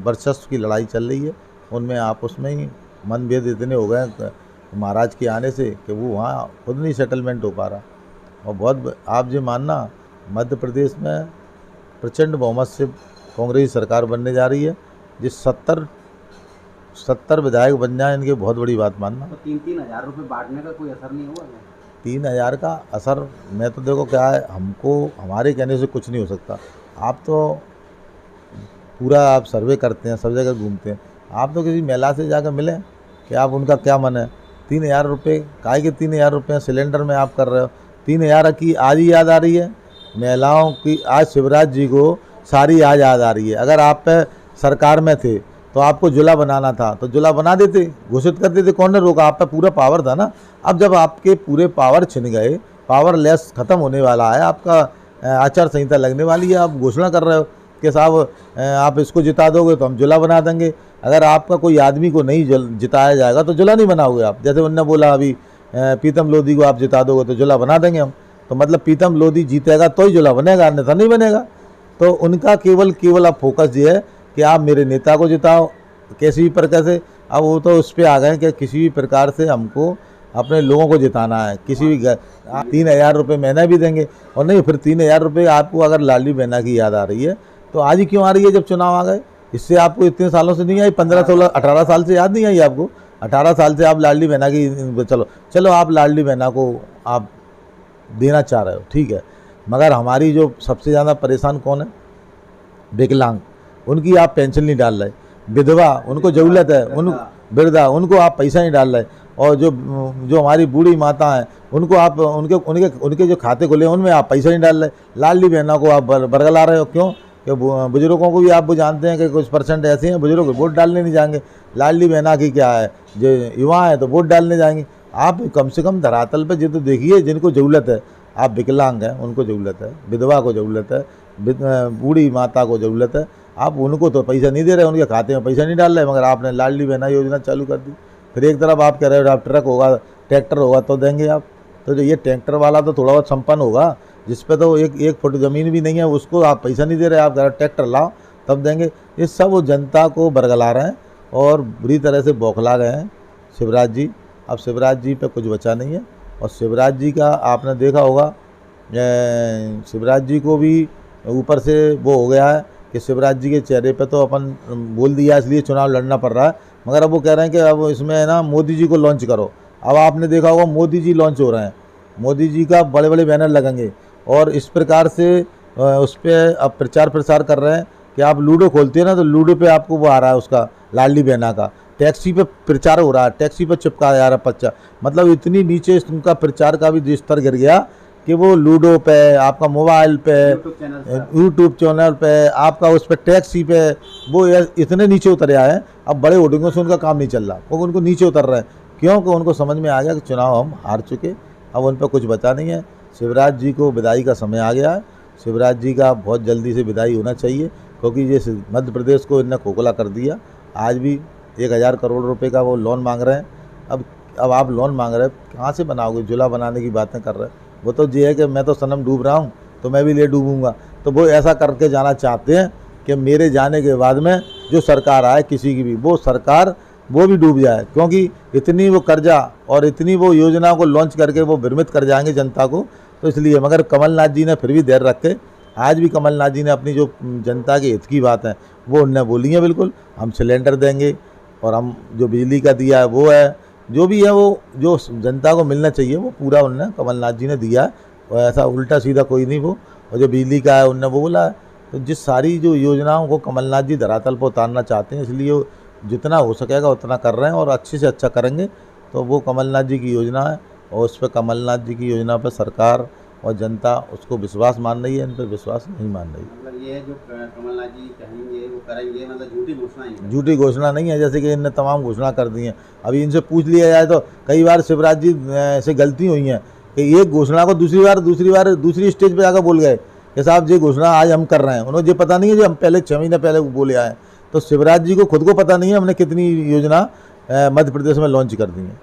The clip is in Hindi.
वर्चस्व की लड़ाई चल रही है, उनमें आपस में ही मनभेद इतने हो गए महाराज के आने से कि वो वहाँ खुद नहीं सेटलमेंट हो पा रहा। और बहुत आप जो मानना, मध्य प्रदेश में प्रचंड बहुमत से कांग्रेस सरकार बनने जा रही है, जिस 70 विधायक बन जाए इनकी बहुत बड़ी बात मानना। तो 3-3 हज़ार रुपये बांटने का कोई असर नहीं हुआ? 3,000 का असर, मैं तो देखो क्या है, हमको हमारे कहने से कुछ नहीं हो सकता। आप तो पूरा आप सर्वे करते हैं, सब जगह घूमते हैं, आप तो किसी महिला से जाकर मिलें कि आप उनका क्या मन है। 3,000 रुपये काहे के 3,000 रुपये सिलेंडर में आप कर रहे हो? 3,000 की आज ही याद आ रही है महिलाओं की, आज शिवराज जी को सारी आज याद आ रही है। अगर आप पे सरकार में थे तो आपको जुला बनाना था तो जुला बना देते, घोषित कर देते, कौन ने रोका? आप पे पूरा पावर था ना। अब जब आपके पूरे पावर छिन गए, पावरलेस ख़त्म होने वाला है, आपका आचार संहिता लगने वाली है, आप घोषणा कर रहे हो कि साहब आप इसको जिता दोगे तो हम जुला बना देंगे। अगर आपका कोई आदमी को नहीं जिताया जाएगा तो जुला नहीं बनाओगे आप। जैसे उन्होंने बोला अभी प्रीतम लोधी को आप जिता दोगे तो जुला बना देंगे हम, तो मतलब प्रीतम लोधी जीतेगा तो ही जुला बनेगा, अन्यथा नहीं बनेगा। तो उनका केवल अब फोकस ये है कि आप मेरे नेता को जिताओ कैसी भी प्रकार से। अब वो तो उस पर आ गए कि किसी भी प्रकार से हमको अपने लोगों को जिताना है। किसी भी 3,000 रुपये महीना भी देंगे, और नहीं फिर 3,000 रुपये आपको अगर लाडली बहना की याद आ रही है तो आज ही क्यों आ रही है जब चुनाव आ गए? इससे आपको इतने सालों से नहीं आई, 15, 16, 18 साल से याद नहीं आई आपको? 18 साल से आप लाडली बहना की चलो आप लाडली बहना को आप देना चाह रहे हो, ठीक है, मगर हमारी जो सबसे ज़्यादा परेशान कौन है? विकलांग, उनकी आप पेंशन नहीं डाल रहे। विधवा, उनको ज़रूरत है, वृद्धा, उनको आप पैसा नहीं डाल रहे। और जो हमारी बूढ़ी माता हैं उनको आप उनके जो खाते खुले हैं उनमें आप पैसा नहीं डाल रहे। लाडली बहना को आप बरगला रहे हो, क्यों? कि बुजुर्गों को भी आप वो जानते हैं कि कुछ परसेंट ऐसे हैं बुजुर्ग वोट डालने नहीं जाएंगे। लाडली बहना की क्या है, जो युवा हैं तो वोट डालने जाएंगे। आप कम से कम धरातल पर जो तो देखिए जिनको ज़रूरत है। आप विकलांग हैं उनको ज़रूरत है, विधवा को ज़रूरत है, बूढ़ी माता को ज़रूरत है, आप उनको तो पैसा नहीं दे रहे, उनके खाते में पैसा नहीं डाल रहे, मगर आपने लाडली बहना योजना चालू कर दी। फिर एक तरफ आप कह रहे हो आप ट्रैक्टर होगा तो देंगे आप, तो जो ये ट्रैक्टर वाला तो थोड़ा बहुत संपन्न होगा, जिस पे तो एक फुट ज़मीन भी नहीं है उसको आप पैसा नहीं दे रहे, आप कह रहे ट्रैक्टर लाओ तब देंगे। ये सब वो जनता को बरगला रहे हैं और बुरी तरह से बौखला गए हैं शिवराज जी। अब शिवराज जी पे कुछ बचा नहीं है। और शिवराज जी का आपने देखा होगा, शिवराज जी को भी ऊपर से वो हो गया है कि शिवराज जी के चेहरे पे तो अपन बोल दिया इसलिए चुनाव लड़ना पड़ रहा है, मगर अब वो कह रहे हैं कि अब इसमें है ना मोदी जी को लॉन्च करो। अब आपने देखा होगा मोदी जी लॉन्च हो रहे हैं, मोदी जी का बड़े बड़े बैनर लगेंगे और इस प्रकार से उस पर अब प्रचार प्रसार कर रहे हैं कि आप लूडो खोलते हैं ना तो लूडो पे आपको वो आ रहा है उसका लाडली बहना का, टैक्सी पे प्रचार हो रहा है, टैक्सी पे चिपका जा रहा है बच्चा। मतलब इतनी नीचे उनका प्रचार का भी स्तर गिर गया कि वो लूडो पे, आपका मोबाइल पे, यूट्यूब चैनल पे, आपका उस पर टैक्सी पे वो इतने नीचे उतर आए हैं। अब बड़े होर्डिंगों से उनका काम नहीं चल रहा, वो उनको नीचे उतर रहे हैं, क्योंकि उनको समझ में आ गया कि चुनाव हम हार चुके, अब उन पर कुछ बचा नहीं है। शिवराज जी को विदाई का समय आ गया है। शिवराज जी का बहुत जल्दी से विदाई होना चाहिए, क्योंकि ये मध्य प्रदेश को इन्हें खोखला कर दिया। आज भी 1,000 करोड़ रुपए का वो लोन मांग रहे हैं। अब आप लोन मांग रहे हैं, कहाँ से बनाओगे? जुला बनाने की बातें कर रहे हैं। वो तो ये है कि मैं तो सनम डूब रहा हूँ तो मैं भी ले डूबूंगा, तो वो ऐसा करके जाना चाहते हैं कि मेरे जाने के बाद में जो सरकार आए किसी की भी, वो सरकार वो भी डूब जाए, क्योंकि इतनी वो कर्जा और इतनी वो योजना को लॉन्च करके वो भ्रमित कर जाएंगे जनता को। तो इसलिए मगर कमलनाथ जी ने फिर भी धैर्य रखे। आज भी कमलनाथ जी ने अपनी जो जनता के हित की बात है वो उनने बोली है, बिल्कुल हम सिलेंडर देंगे और हम जो बिजली का दिया है वो है, जो भी है वो जो जनता को मिलना चाहिए वो पूरा उनने कमलनाथ जी ने दिया है, और ऐसा उल्टा सीधा कोई नहीं वो। और जो बिजली का है उनने वो बोला है। तो जिस सारी जो योजनाओं को कमलनाथ जी धरातल पर उतारना चाहते हैं, इसलिए जितना हो सकेगा उतना कर रहे हैं और अच्छे से अच्छा करेंगे। तो वो कमलनाथ जी की योजना है और उस पर कमलनाथ जी की योजना पर सरकार और जनता उसको विश्वास मान रही है, इन पर विश्वास नहीं मान रही। मतलब ये जो कमलनाथ जी कहेंगे वो करेंगे, मतलब झूठी घोषणा ही है। झूठी घोषणा नहीं है, जैसे कि इनने तमाम घोषणा कर दी हैं। अभी इनसे पूछ लिया जाए तो कई बार शिवराज जी से गलती हुई हैं कि एक घोषणा को दूसरी स्टेज पर जाकर बोल गए कि साहब ये घोषणा आज हम कर रहे हैं, उन्हें ये पता नहीं है जो हम पहले 6 महीने पहले बोले आए। तो शिवराज जी को खुद को पता नहीं है हमने कितनी योजना मध्य प्रदेश में लॉन्च कर दी है।